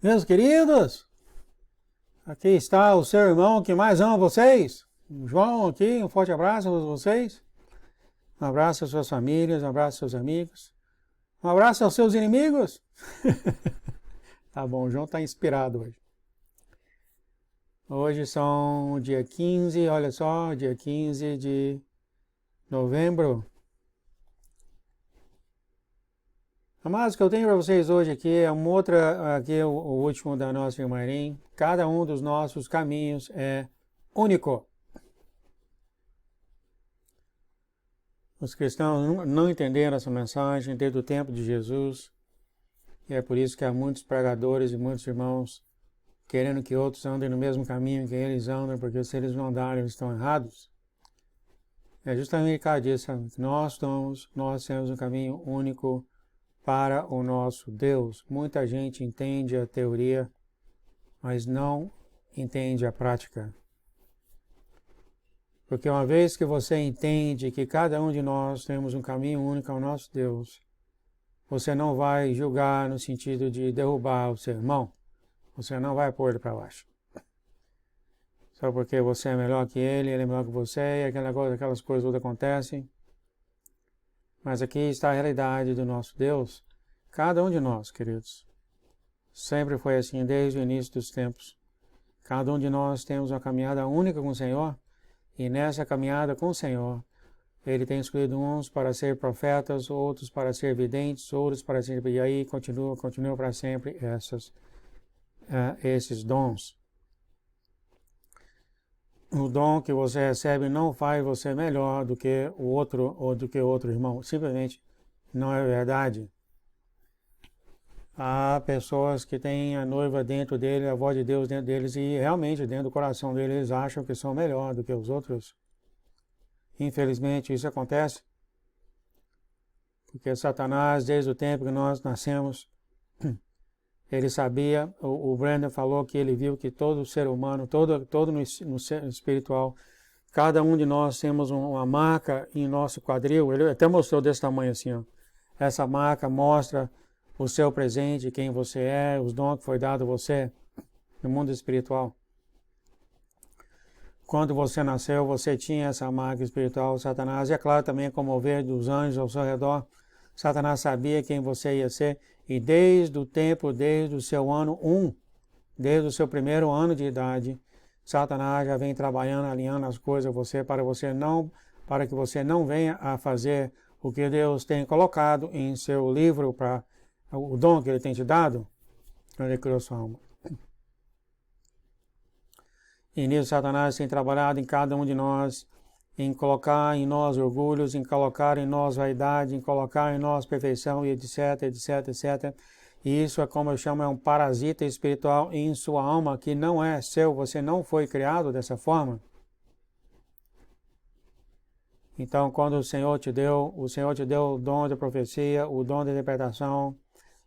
Meus queridos, aqui está o seu irmão que mais ama vocês, o João aqui, um forte abraço a vocês, um abraço às suas famílias, um abraço aos seus amigos, um abraço aos seus inimigos. Tá bom, o João está inspirado hoje. Hoje são dia 15, olha só, dia 15 de novembro. Amados, o que eu tenho para vocês hoje aqui é uma outra, aqui o último da nossa irmã Irene. Cada um dos nossos caminhos é único. Os cristãos não entenderam essa mensagem desde o tempo de Jesus. E é por isso que há muitos pregadores e muitos irmãos querendo que outros andem no mesmo caminho que eles andam, porque se eles não andarem, eles estão errados. É justamente por causa disso que nós temos um caminho único para o nosso Deus. Muita gente entende a teoria, mas não entende a prática. Porque uma vez que você entende que cada um de nós temos um caminho único ao nosso Deus, você não vai julgar no sentido de derrubar o seu irmão. Você não vai pôr ele para baixo. Só porque você é melhor que ele é melhor que você, e aquelas coisas todas acontecem. Mas aqui está a realidade do nosso Deus. Cada um de nós, queridos, sempre foi assim desde o início dos tempos. Cada um de nós temos uma caminhada única com o Senhor, e nessa caminhada com o Senhor, Ele tem escolhido uns para ser profetas, outros para ser videntes, outros para ser... E aí continua para sempre esses dons. O dom que você recebe não faz você melhor do que o outro ou do que outro irmão. Simplesmente não é verdade. Há pessoas que têm a noiva dentro dele, a voz de Deus dentro deles, e realmente dentro do coração deles eles acham que são melhor do que os outros. Infelizmente isso acontece. Porque Satanás, desde o tempo que nós nascemos, ele sabia, o Brandon falou que ele viu que todo ser humano, todo no ser espiritual, cada um de nós temos uma marca em nosso quadril. Ele até mostrou desse tamanho assim, ó. Essa marca mostra o seu presente, quem você é, os dons que foi dado a você no mundo espiritual. Quando você nasceu, você tinha essa marca espiritual, Satanás, e é claro também como ver dos anjos ao seu redor. Satanás sabia quem você ia ser, e desde o seu ano 1, desde o seu primeiro ano de idade, Satanás já vem trabalhando, alinhando as coisas a você, para que você não venha a fazer o que Deus tem colocado em seu livro, para o dom que Ele tem te dado, quando Ele criou sua alma. E nisso Satanás tem trabalhado em cada um de nós, em colocar em nós orgulhos, em colocar em nós vaidade, em colocar em nós perfeição, e etc, etc, etc. E isso é como eu chamo, é um parasita espiritual em sua alma, que não é seu, você não foi criado dessa forma. Então, quando o Senhor te deu o dom da profecia, o dom da interpretação,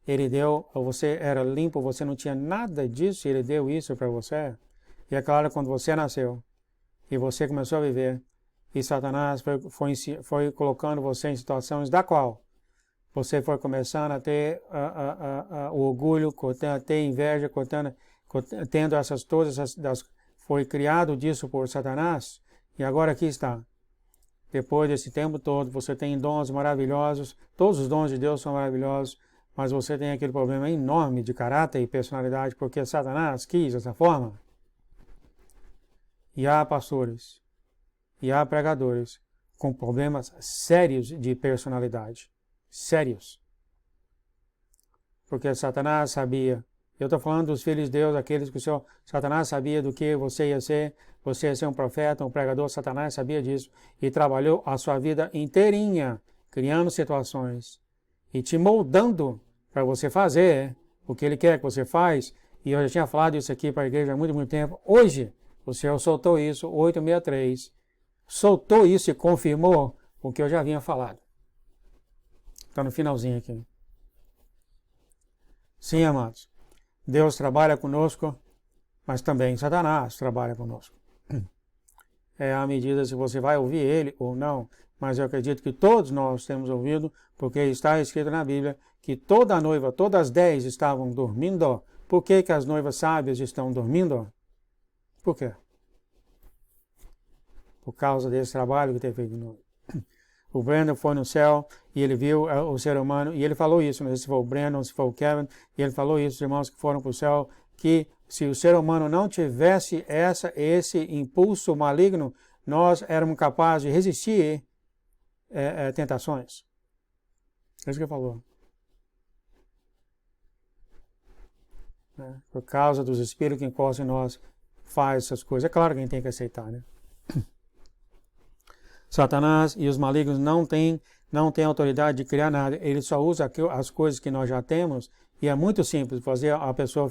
Ele deu, você era limpo, você não tinha nada disso, Ele deu isso para você. E é claro, quando você nasceu, e você começou a viver, e Satanás foi colocando você em situações da qual você foi começando a ter o orgulho, a ter inveja, tendo foi criado disso por Satanás, e agora aqui está. Depois desse tempo todo, você tem dons maravilhosos, todos os dons de Deus são maravilhosos, mas você tem aquele problema enorme de caráter e personalidade, porque Satanás quis dessa forma. E há pastores, e há pregadores com problemas sérios de personalidade. Sérios. Porque Satanás sabia. Eu estou falando dos filhos de Deus, aqueles que Satanás sabia do que você ia ser um profeta, um pregador. Satanás sabia disso e trabalhou a sua vida inteirinha, criando situações e te moldando para você fazer o que Ele quer que você faz. E eu já tinha falado isso aqui para a igreja há muito, muito tempo. Hoje, o Senhor soltou isso, 863, soltou isso e confirmou o que eu já havia falado. Está no finalzinho aqui. Sim, amados. Deus trabalha conosco, mas também Satanás trabalha conosco. É à medida se você vai ouvir ele ou não, mas eu acredito que todos nós temos ouvido, porque está escrito na Bíblia que toda a noiva, todas as 10 estavam dormindo Por que as noivas sábias estão dormindo? Por quê? Por causa desse trabalho que tem feito de novo. O Brandon foi no céu e ele viu o ser humano, e ele falou isso, não sei se foi o Brandon, se foi o Kevin, e ele falou isso, os irmãos que foram para o céu, que se o ser humano não tivesse esse impulso maligno, nós éramos capazes de resistir tentações. É isso que ele falou. Por causa dos espíritos que encostam em nós, faz essas coisas. É claro que a gente tem que aceitar, né? Satanás e os malignos não têm autoridade de criar nada. Ele só usa as coisas que nós já temos, e é muito simples fazer a pessoa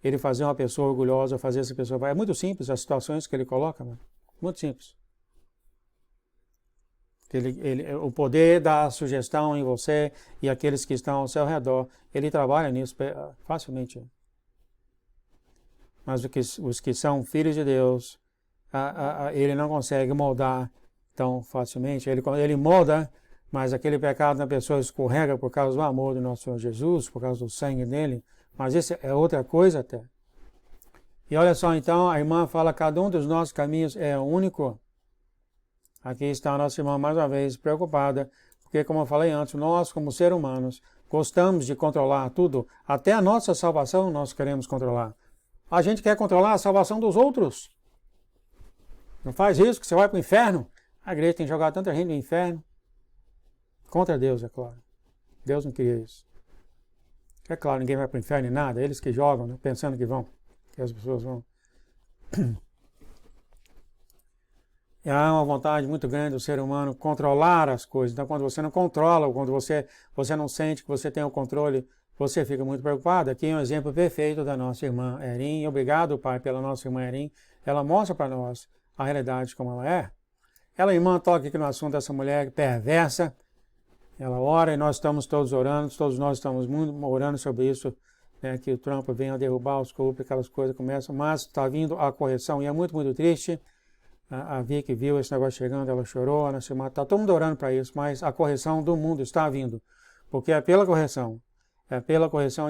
ele fazer uma pessoa orgulhosa, fazer essa pessoa. É muito simples as situações que ele coloca, mano. Muito simples. O poder da sugestão em você e aqueles que estão ao seu redor, ele trabalha nisso facilmente. Mas os que são filhos de Deus, ele não consegue moldar tão facilmente. Ele molda, mas aquele pecado na pessoa escorrega por causa do amor do nosso Senhor Jesus, por causa do sangue dele. Mas isso é outra coisa até. E olha só, então, a irmã fala, cada um dos nossos caminhos é único. Aqui está a nossa irmã, mais uma vez, preocupada, porque, como eu falei antes, nós, como seres humanos, gostamos de controlar tudo. Até a nossa salvação nós queremos controlar. A gente quer controlar a salvação dos outros. Não faz isso, que você vai para o inferno. A igreja tem jogado tanta gente no inferno. Contra Deus, é claro. Deus não queria isso. É claro, ninguém vai para o inferno em nada. Eles que jogam, né, pensando que vão. Que as pessoas vão. Há uma vontade muito grande do ser humano controlar as coisas. Então, quando você não controla, quando você não sente que você tem o controle, você fica muito preocupado. Aqui é um exemplo perfeito da nossa irmã Erin. Obrigado, Pai, pela nossa irmã Erin. Ela mostra para nós a realidade como ela é. Ela, irmã, toca aqui no assunto dessa mulher perversa. Ela ora e nós estamos todos orando, todos nós estamos orando sobre isso, né, que o Trump venha derrubar os corruptos, aquelas coisas começam, mas está vindo a correção e é muito, muito triste. A Vicky viu esse negócio chegando, ela chorou, ela se matou, está todo mundo orando para isso, mas a correção do mundo está vindo, porque é pela correção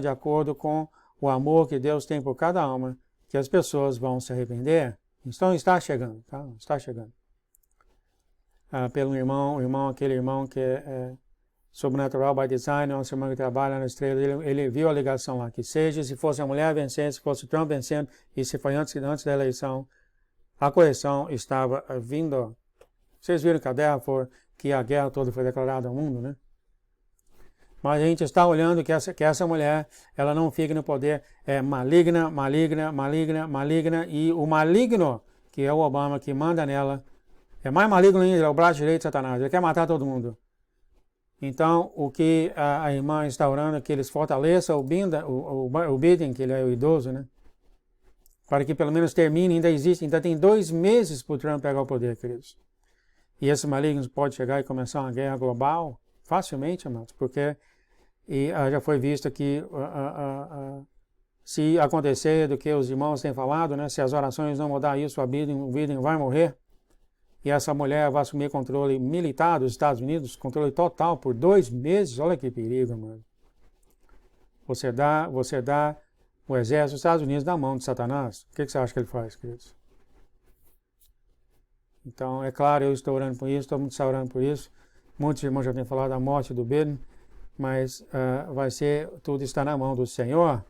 de acordo com o amor que Deus tem por cada alma, que as pessoas vão se arrepender. Então está chegando, tá? Está chegando. Pelo aquele irmão que é Sobrenatural by Design, nosso irmão que trabalha na estrela, ele viu a ligação lá, que seja se fosse a mulher vencendo, se fosse o Trump vencendo, e se foi antes da eleição, a correção estava vindo. Vocês viram que a guerra toda foi declarada ao mundo, né? Mas a gente está olhando que essa mulher, ela não fica no poder, é maligna, e o maligno, que é o Obama, que manda nela, é mais maligno ainda, é o braço direito de Satanás, ele quer matar todo mundo. Então, o que a irmã está orando é que eles fortaleçam o Biden, que ele é o idoso, né? Para que pelo menos termine, ainda tem 2 meses para o Trump pegar o poder, queridos. E esses malignos podem chegar e começar uma guerra global facilmente, amados, porque já foi visto que se acontecer do que os irmãos têm falado, né? Se as orações não mudar isso, o Biden vai morrer. E essa mulher vai assumir controle militar dos Estados Unidos, controle total por 2 meses. Olha que perigo, mano. Você dá o exército dos Estados Unidos na mão de Satanás. O que você acha que ele faz, queridos? Então, é claro, eu estou orando por isso, todo mundo está orando por isso. Muitos irmãos já têm falado da morte do Biden, mas tudo está na mão do Senhor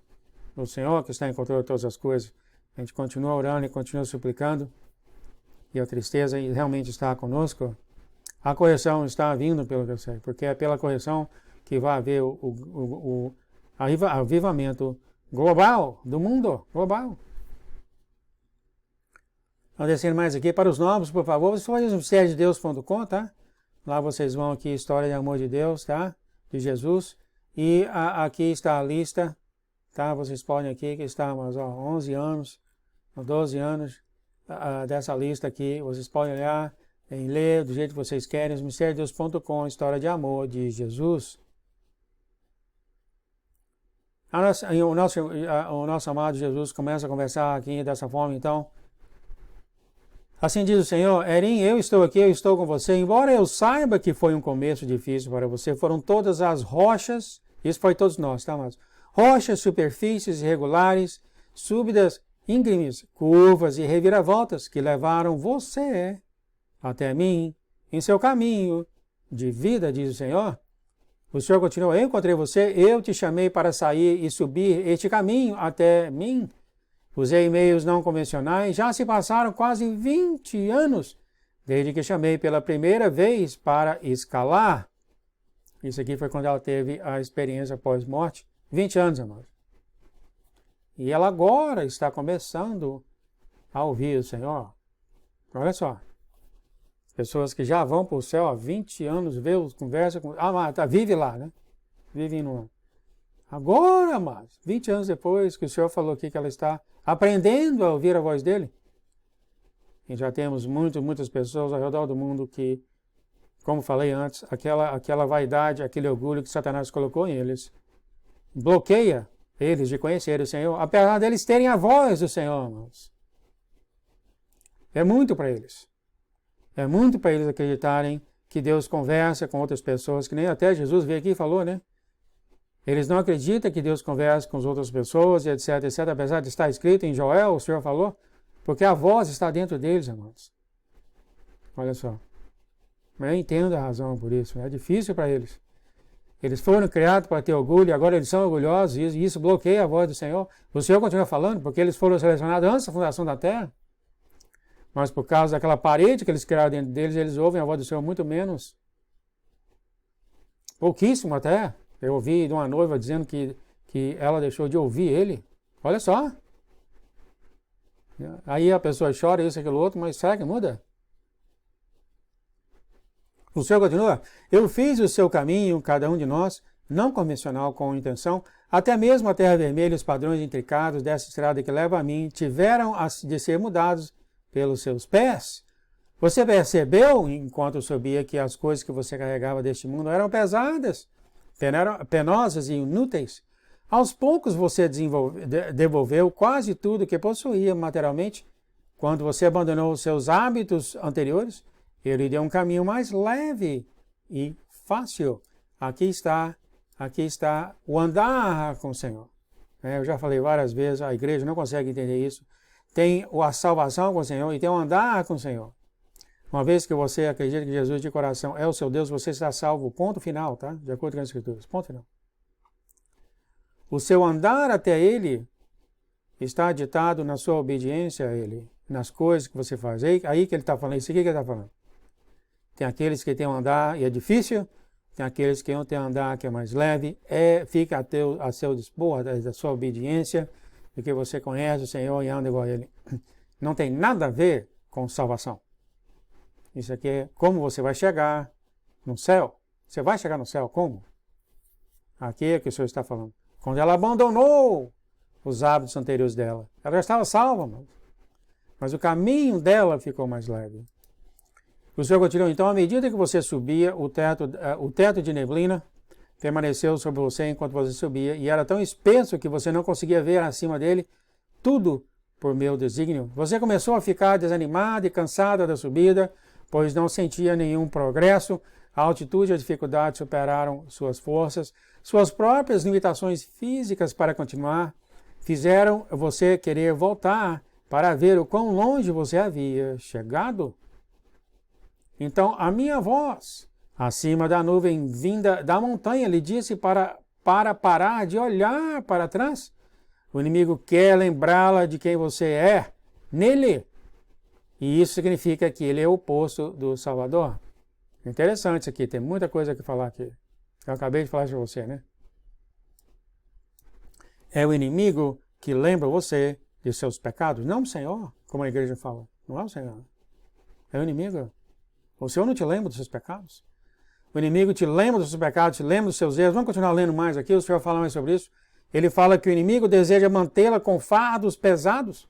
que está em controle de todas as coisas. A gente continua orando e continua suplicando. E a tristeza realmente está conosco. A correção está vindo, pelo que eu sei, porque é pela correção que vai haver o avivamento global, do mundo, global. Vamos descendo mais aqui para os novos, por favor. Vocês fazem no misteriosdedeus.com, tá? Lá vocês vão aqui, História de Amor de Deus, tá? De Jesus. E aqui está a lista, tá? Vocês podem aqui, que estamos, 11 anos, 12 anos, dessa lista aqui, vocês podem olhar e ler do jeito que vocês querem, misteriosdeus.com, História de Amor de Jesus. O nosso amado Jesus começa a conversar aqui dessa forma, então. Assim diz o Senhor, Erin, eu estou aqui, eu estou com você, embora eu saiba que foi um começo difícil para você, foram todas as rochas, isso foi todos nós, tá, amados? rochas, superfícies irregulares, súbitas, íngremes, curvas e reviravoltas que levaram você até mim em seu caminho de vida, diz o Senhor. O Senhor continua, eu encontrei você, eu te chamei para sair e subir este caminho até mim. Usei meios não convencionais, já se passaram quase 20 anos desde que chamei pela primeira vez para escalar. Isso aqui foi quando ela teve a experiência pós-morte, 20 anos, amados. E ela agora está começando a ouvir o Senhor. Olha só. Pessoas que já vão para o céu há 20 anos, conversa com... vive lá, né? Vive no... Agora, mas 20 anos depois que o Senhor falou aqui que ela está aprendendo a ouvir a voz dele. E já temos muitas pessoas ao redor do mundo que, como falei antes, aquela vaidade, aquele orgulho que Satanás colocou em eles, bloqueia eles de conhecer o Senhor, apesar deles terem a voz do Senhor, irmãos. É muito para eles. É muito para eles acreditarem que Deus conversa com outras pessoas, que nem até Jesus veio aqui e falou, né? Eles não acreditam que Deus conversa com as outras pessoas, e etc, etc, apesar de estar escrito em Joel, o Senhor falou, porque a voz está dentro deles, irmãos. Olha só. Eu entendo a razão por isso, é difícil para eles. Eles foram criados para ter orgulho, e agora eles são orgulhosos, e isso bloqueia a voz do Senhor. O Senhor continua falando, porque eles foram selecionados antes da fundação da terra. Mas por causa daquela parede que eles criaram dentro deles, eles ouvem a voz do Senhor muito menos. Pouquíssimo até. Eu ouvi de uma noiva dizendo que ela deixou de ouvir ele. Olha só. Aí a pessoa chora, isso, aquilo, outro, mas será que muda? O Senhor continua, eu fiz o seu caminho, cada um de nós, não convencional com intenção, até mesmo a terra vermelha e os padrões intricados dessa estrada que leva a mim, tiveram de ser mudados pelos seus pés. Você percebeu, enquanto subia, que as coisas que você carregava deste mundo eram pesadas, penosas e inúteis? Aos poucos você devolveu quase tudo que possuía materialmente. Quando você abandonou os seus hábitos anteriores, ele deu um caminho mais leve e fácil. Aqui está o andar com o Senhor. Eu já falei várias vezes, a igreja não consegue entender isso. Tem a salvação com o Senhor e tem o andar com o Senhor. Uma vez que você acredita que Jesus de coração é o seu Deus, você está salvo, ponto final, tá? De acordo com as Escrituras, ponto final. O seu andar até Ele está ditado na sua obediência a Ele, nas coisas que você faz. Aí que Ele está falando, isso aqui que Ele está falando. Tem aqueles que têm um andar e é difícil, tem aqueles que não têm um andar que é mais leve, fica a seu dispor da sua obediência, porque você conhece o Senhor e anda igual a Ele. Não tem nada a ver com salvação. Isso aqui é como você vai chegar no céu. Você vai chegar no céu como? Aqui é que o Senhor está falando. Quando ela abandonou os hábitos anteriores dela. Ela já estava salva, mas o caminho dela ficou mais leve. O Senhor continuou, então, à medida que você subia, o teto de neblina permaneceu sobre você enquanto você subia, e era tão espesso que você não conseguia ver acima dele tudo por meu desígnio. Você começou a ficar desanimada e cansada da subida, pois não sentia nenhum progresso. A altitude e a dificuldade superaram suas forças. Suas próprias limitações físicas para continuar fizeram você querer voltar para ver o quão longe você havia chegado. Então a minha voz, acima da nuvem vinda da montanha, lhe disse para parar de olhar para trás. O inimigo quer lembrá-la de quem você é nele. E isso significa que ele é o oposto do Salvador. Interessante isso aqui, tem muita coisa que falar aqui. Eu acabei de falar isso para você, né? É o inimigo que lembra você de seus pecados, não o Senhor, como a igreja fala. Não é o Senhor. É o inimigo. O Senhor não te lembra dos seus pecados. O inimigo te lembra dos seus pecados, te lembra dos seus erros. Vamos continuar lendo mais aqui, o Senhor fala mais sobre isso. Ele fala que o inimigo deseja mantê-la com fardos pesados,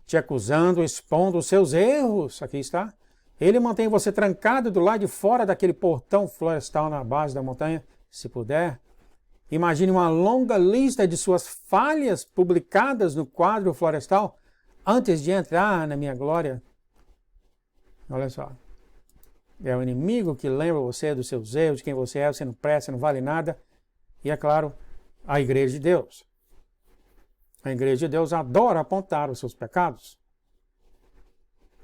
te acusando, expondo os seus erros. Aqui está. Ele mantém você trancado do lado de fora daquele portão florestal na base da montanha, se puder. Imagine uma longa lista de suas falhas publicadas no quadro florestal antes de entrar na minha glória. Olha só. É o inimigo que lembra você dos seus erros, de quem você não presta, não vale nada. E é claro, a igreja de Deus. A igreja de Deus adora apontar os seus pecados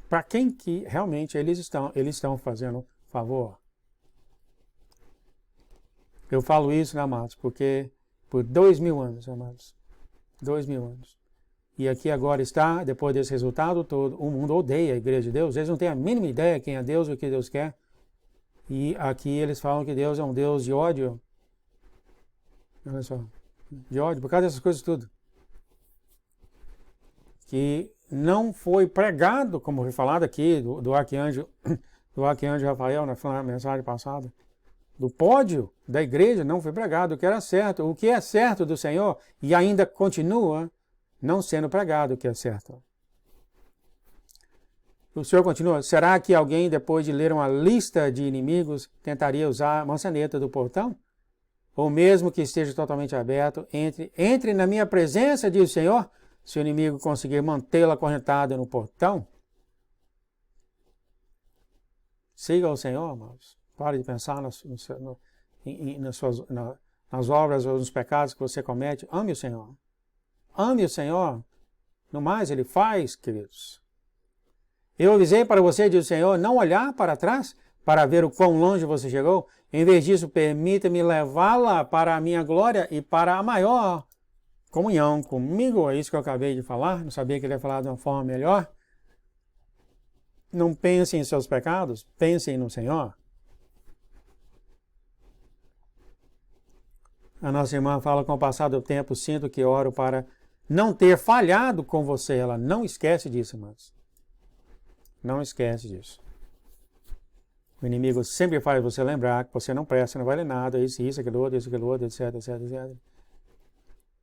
para quem que realmente eles estão fazendo favor. Eu falo isso, né, amados, porque por 2000 anos, amados, 2000 anos. E aqui agora está, depois desse resultado todo, o mundo odeia a igreja de Deus. Eles não têm a mínima ideia quem é Deus e o que Deus quer. E aqui eles falam que Deus é um Deus de ódio. Olha só, de ódio, por causa dessas coisas tudo. Que não foi pregado, como foi falado aqui, do arcanjo Rafael na mensagem passada. Do pódio da igreja não foi pregado o que era certo. O que é certo do Senhor e ainda continua não sendo pregado o que é certo. O Senhor continua, será que alguém, depois de ler uma lista de inimigos, tentaria usar a maçaneta do portão? Ou mesmo que esteja totalmente aberto, entre na minha presença, diz o Senhor, se o inimigo conseguir mantê-la acorrentada no portão? Siga o Senhor, amados. Pare de pensar nas obras ou nos pecados que você comete. Ame o Senhor. Ame o Senhor. No mais, Ele faz, queridos. Eu avisei para você, diz o Senhor, não olhar para trás para ver o quão longe você chegou. Em vez disso, permita-me levá-la para a minha glória e para a maior comunhão comigo. É isso que eu acabei de falar. Não sabia que ele ia falar de uma forma melhor. Não pense em seus pecados, pense no Senhor. A nossa irmã fala, com o passar do tempo, sinto que oro para não ter falhado com você. Ela não esquece disso, irmãos. Não esquece disso. O inimigo sempre faz você lembrar que você não presta, não vale nada, isso, aquilo outro, etc, etc, etc.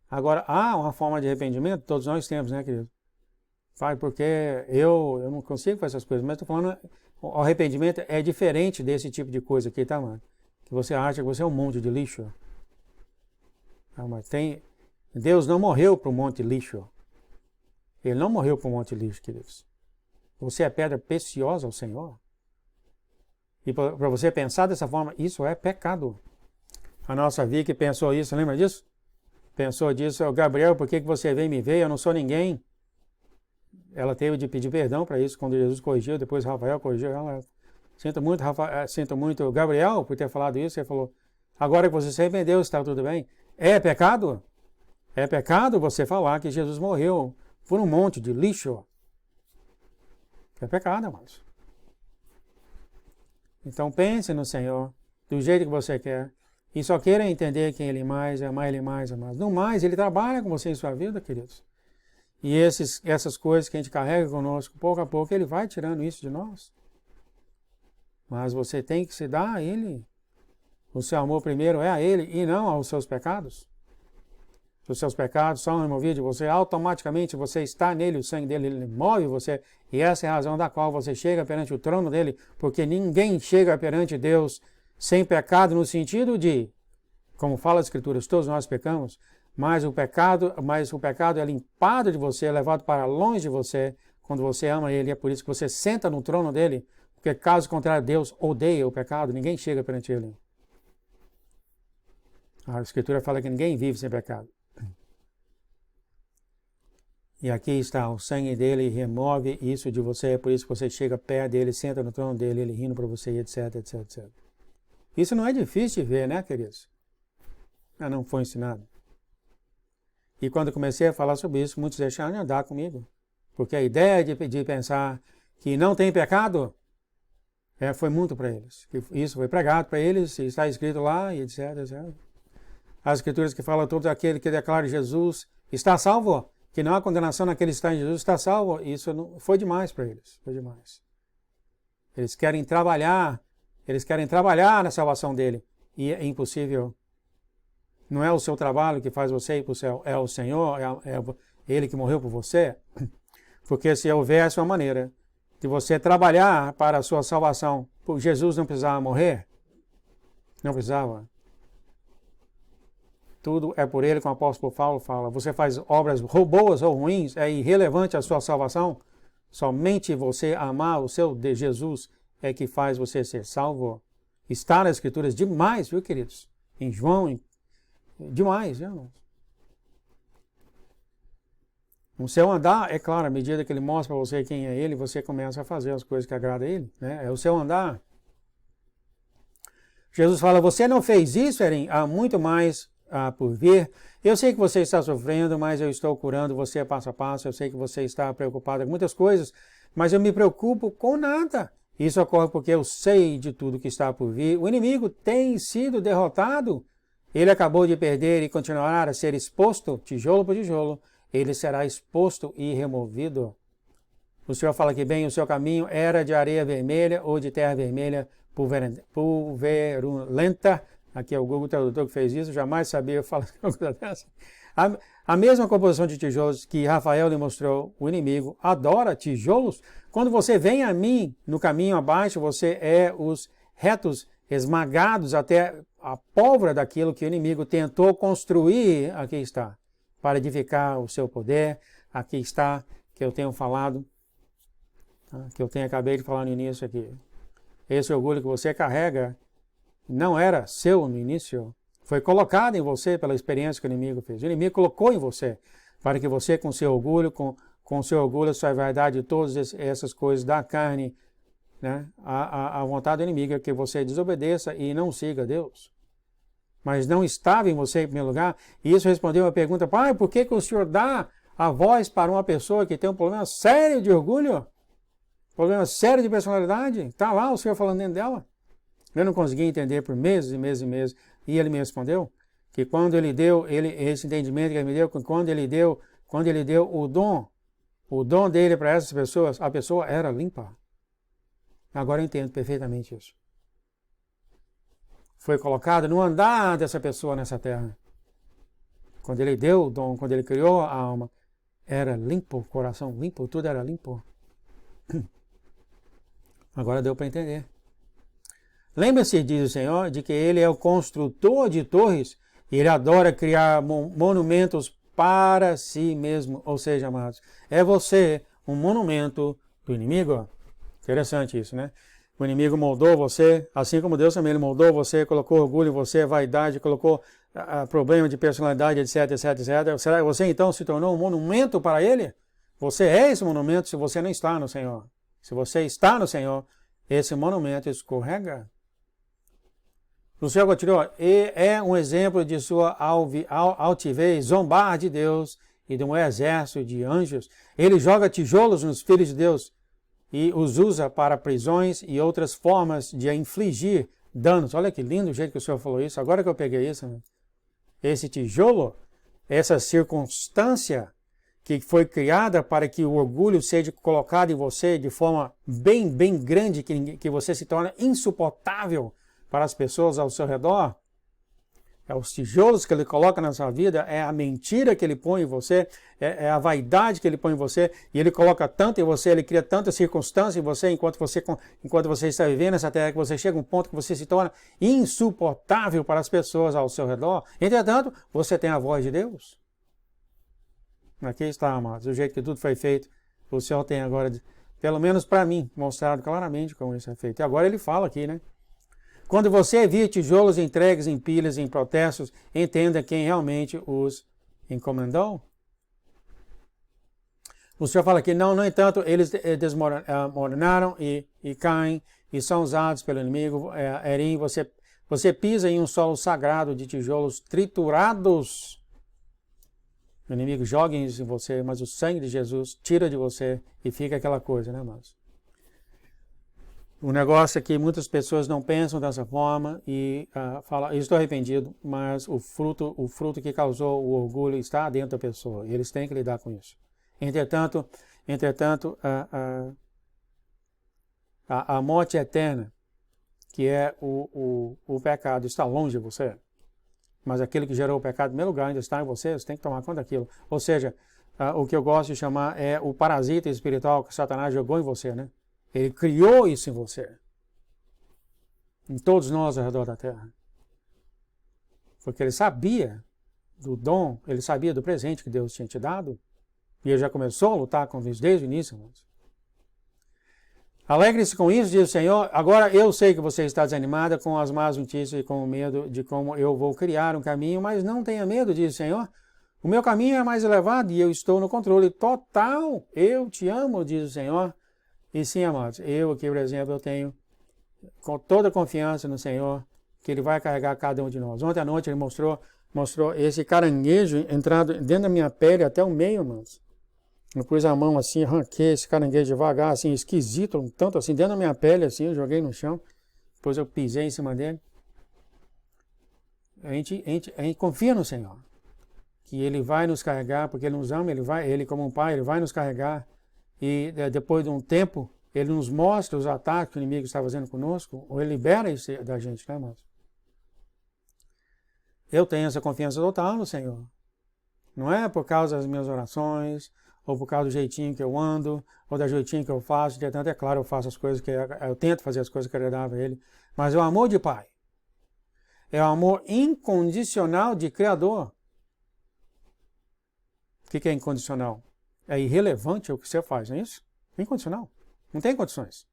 Agora, há uma forma de arrependimento, todos nós temos, né, querido? Vai, porque eu não consigo fazer essas coisas, mas estou falando, o arrependimento é diferente desse tipo de coisa aqui, tá, mano? Que você acha que você é um monte de lixo. Ah, mas Deus não morreu para um monte de lixo. Ele não morreu para um monte de lixo, queridos. Você é pedra preciosa ao Senhor. E para você pensar dessa forma, isso é pecado. A nossa Vicky pensou isso, lembra disso? Pensou disso, Gabriel, por que você veio me ver? Eu não sou ninguém. Ela teve de pedir perdão para isso quando Jesus corrigiu, depois Rafael corrigiu ela. Sinto muito, Gabriel, por ter falado isso. Ele falou, agora que você se arrependeu, está tudo bem. É pecado? É pecado você falar que Jesus morreu por um monte de lixo. É pecado, amados. Então pense no Senhor, do jeito que você quer. E só queira entender quem Ele mais, amar Ele mais, amar. No mais, Ele trabalha com você em sua vida, queridos. E essas coisas que a gente carrega conosco, pouco a pouco, Ele vai tirando isso de nós. Mas você tem que se dar a Ele. O seu amor primeiro é a Ele e não aos seus pecados. Se os seus pecados são removidos de você, automaticamente você está nele, o sangue dele ele move você. E essa é a razão da qual você chega perante o trono dele, porque ninguém chega perante Deus sem pecado no sentido de, como fala as Escrituras, todos nós pecamos, mas o pecado é limpado de você, é levado para longe de você, quando você ama Ele. É por isso que você senta no trono dele, porque caso contrário, Deus odeia o pecado, ninguém chega perante Ele. A Escritura fala que ninguém vive sem pecado. E aqui está, o sangue dele remove isso de você, é por isso que você chega perto dele, senta no trono dele, ele rindo para você, etc, etc, etc. Isso não é difícil de ver, né, queridos? Não foi ensinado. E quando eu comecei a falar sobre isso, muitos deixaram de andar comigo. Porque a ideia de pensar que não tem pecado, foi muito para eles. Isso foi pregado para eles, está escrito lá, e etc, etc. As Escrituras que falam, todo aquele que declara Jesus está salvo, que não há condenação naquele que está em Jesus, está salvo. Isso não, foi demais para eles, foi demais. Eles querem trabalhar na salvação dele. E é impossível. Não é o seu trabalho que faz você ir para o céu, é o Senhor, é Ele que morreu por você. Porque se houvesse uma maneira de você trabalhar para a sua salvação, Jesus não precisava morrer, não precisava. Tudo é por Ele, como o apóstolo Paulo fala. Você faz obras boas ou ruins, é irrelevante a sua salvação. Somente você amar o seu de Jesus é que faz você ser salvo. Está nas Escrituras demais, viu, queridos? Em João, demais, viu? O seu andar, é claro, à medida que ele mostra para você quem é ele, você começa a fazer as coisas que agradam a ele, né? É o seu andar. Jesus fala, você não fez isso, Erin? Há muito mais por vir. Eu sei que você está sofrendo, mas eu estou curando você passo a passo. Eu sei que você está preocupado com muitas coisas, mas eu me preocupo com nada. Isso ocorre porque eu sei de tudo que está por vir. O inimigo tem sido derrotado. Ele acabou de perder e continuará a ser exposto, tijolo por tijolo. Ele será exposto e removido. O Senhor fala que bem, o seu caminho era de areia vermelha ou de terra vermelha pulverulenta. Aqui é o Google Tradutor que fez isso, jamais sabia falar uma coisa dessa. A mesma composição de tijolos que Rafael lhe mostrou, o inimigo adora tijolos. Quando você vem a mim, no caminho abaixo, você é os retos esmagados até a pólvora daquilo que o inimigo tentou construir. Aqui está, para edificar o seu poder. Aqui está, que eu tenho falado, que eu acabei de falar no início aqui. Esse orgulho que você carrega não era seu no início. Foi colocado em você pela experiência que o inimigo fez. O inimigo colocou em você para que você, com seu orgulho, com seu orgulho, sua vaidade, todas essas coisas da carne, né? A vontade do inimigo é que você desobedeça e não siga Deus. Mas não estava em você em primeiro lugar. E isso respondeu a pergunta, pai, por que o senhor dá a voz para uma pessoa que tem um problema sério de orgulho? Problema sério de personalidade? Está lá o senhor falando dentro dela. Eu não consegui entender por meses e meses e meses. E ele me respondeu que quando ele deu, esse entendimento que ele me deu, quando ele deu o dom dele para essas pessoas, a pessoa era limpa. Agora eu entendo perfeitamente isso. Foi colocado no andar dessa pessoa nessa terra. Quando ele deu o dom, quando ele criou a alma, era limpo, o coração limpo, tudo era limpo. Agora deu para entender. Lembre-se, diz o Senhor, de que Ele é o construtor de torres e Ele adora criar monumentos para si mesmo. Ou seja, amados, é você um monumento do inimigo. Interessante isso, né? O inimigo moldou você, assim como Deus também, Ele moldou você, colocou orgulho em você, vaidade, colocou problema de personalidade, etc, etc, etc. Será que você então se tornou um monumento para Ele? Você é esse monumento se você não está no Senhor. Se você está no Senhor, esse monumento escorrega. O Senhor continuou, é um exemplo de sua altivez, zombar de Deus e de um exército de anjos. Ele joga tijolos nos filhos de Deus e os usa para prisões e outras formas de infligir danos. Olha que lindo o jeito que o Senhor falou isso. Agora que eu peguei isso, né? Esse tijolo, essa circunstância que foi criada para que o orgulho seja colocado em você de forma bem grande, que você se torna insuportável para as pessoas ao seu redor, é os tijolos que ele coloca na sua vida, é a mentira que ele põe em você, é a vaidade que ele põe em você, e ele coloca tanto em você, ele cria tanta circunstância em você, enquanto você está vivendo nessa terra, que você chega a um ponto que você se torna insuportável para as pessoas ao seu redor. Entretanto, você tem a voz de Deus. Aqui está, amados, o jeito que tudo foi feito, o Senhor tem agora, pelo menos para mim, mostrado claramente como isso é feito. E agora ele fala aqui, né? Quando você vir tijolos entregues em pilhas, em protestos, entenda quem realmente os encomendou. O Senhor fala que no entanto, eles desmoronaram e caem e são usados pelo inimigo. Erim, você pisa em um solo sagrado de tijolos triturados. O inimigo joga isso em você, mas o sangue de Jesus tira de você e fica aquela coisa, né, irmãos? O negócio é que muitas pessoas não pensam dessa forma e falam, eu estou arrependido, mas o fruto que causou o orgulho está dentro da pessoa e eles têm que lidar com isso. Entretanto, a morte eterna, que é o pecado, está longe de você. Mas aquele que gerou o pecado, em primeiro lugar, ainda está em você, você tem que tomar conta daquilo. Ou seja, o que eu gosto de chamar é o parasita espiritual que Satanás jogou em você, né? Ele criou isso em você. Em todos nós ao redor da terra. Porque ele sabia do dom, ele sabia do presente que Deus tinha te dado. E ele já começou a lutar com isso desde o início, irmãos. Alegre-se com isso, diz o Senhor. Agora eu sei que você está desanimada com as más notícias e com o medo de como eu vou criar um caminho, mas não tenha medo, diz o Senhor, O meu caminho é mais elevado e eu estou no controle total. Eu te amo, diz o Senhor. E sim, amados, eu aqui, por exemplo, eu tenho com toda a confiança no Senhor que Ele vai carregar cada um de nós. Ontem à noite Ele mostrou esse caranguejo entrado dentro da minha pele até o meio, amados. Eu pus a mão assim, arranquei esse caranguejo devagar, assim, esquisito, um tanto assim, dentro da minha pele, assim, eu joguei no chão. Depois eu pisei em cima dele. A gente confia no Senhor. Que Ele vai nos carregar, porque Ele nos ama, Ele como um pai, Ele vai nos carregar. E depois de um tempo, Ele nos mostra os ataques que o inimigo está fazendo conosco, ou Ele libera isso da gente, né, irmãos? Eu tenho essa confiança total no Senhor. Não é por causa das minhas orações, ou por causa do jeitinho que eu ando, ou do jeitinho que eu faço. Entretanto, é claro, eu faço as coisas eu tento fazer as coisas que agradavam a Ele. Mas é o amor de Pai. É o amor incondicional de Criador. O que é incondicional? É irrelevante o que você faz, não é isso? Incondicional. Não tem condições.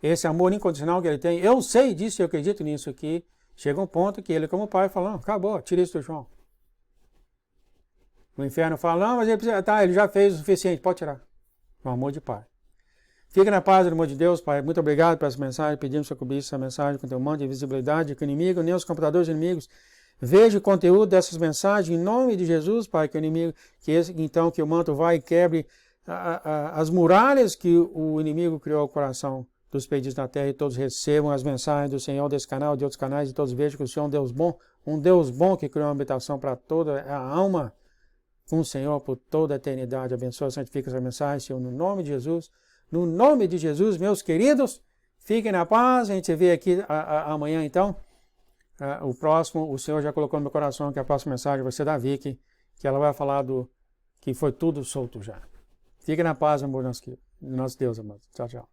Esse amor incondicional que Ele tem, eu sei disso, eu acredito nisso aqui. Chega um ponto que Ele, como pai, fala, não, acabou, tira isso do chão. O inferno fala, não, mas ele precisa, tá, ele já fez o suficiente, pode tirar. O amor de Pai. Fica na paz do amor de Deus, Pai. Muito obrigado por essa mensagem. Pedimos que você cobrisse essa mensagem com teu manto de visibilidade, que o inimigo, nem os computadores inimigos, veja o conteúdo dessas mensagens, em nome de Jesus, Pai, que o inimigo, que o manto vai e quebre as muralhas que o inimigo criou ao coração dos perdidos na terra, e todos recebam as mensagens do Senhor desse canal, de outros canais, e todos vejam que o Senhor é um Deus bom que criou uma habitação para toda a alma, com o Senhor por toda a eternidade. Abençoa e santifica essa mensagem, Senhor, no nome de Jesus. No nome de Jesus, meus queridos, fiquem na paz. A gente se vê aqui amanhã, então. O próximo, o Senhor já colocou no meu coração que a próxima mensagem vai ser da Vicky, que ela vai falar que foi tudo solto já. Fiquem na paz, amor, nosso Deus, amado. Tchau, tchau.